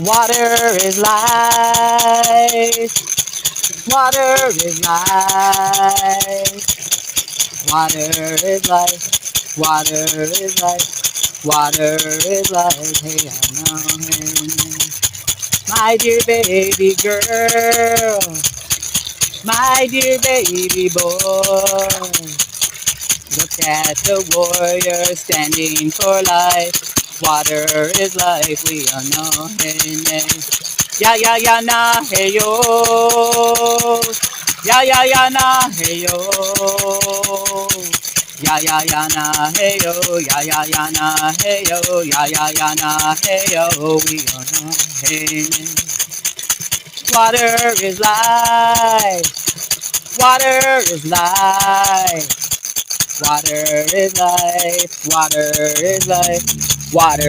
Water is life. Water is life. Water is life. Water is life. Water is life. Hey, I know. Hey. My dear baby girl. My dear baby boy. Look at the warrior standing for life. Water is life, we are know. Hey, hey. Ya ya ya na, hey yo. Ya ya ya na, hey yo. Ya ya ya na, hey yo. Ya ya ya na, hey yo. Ya ya ya na, hey yo. We are know. Hey, water is life. Water is life. Water is life, water is life, water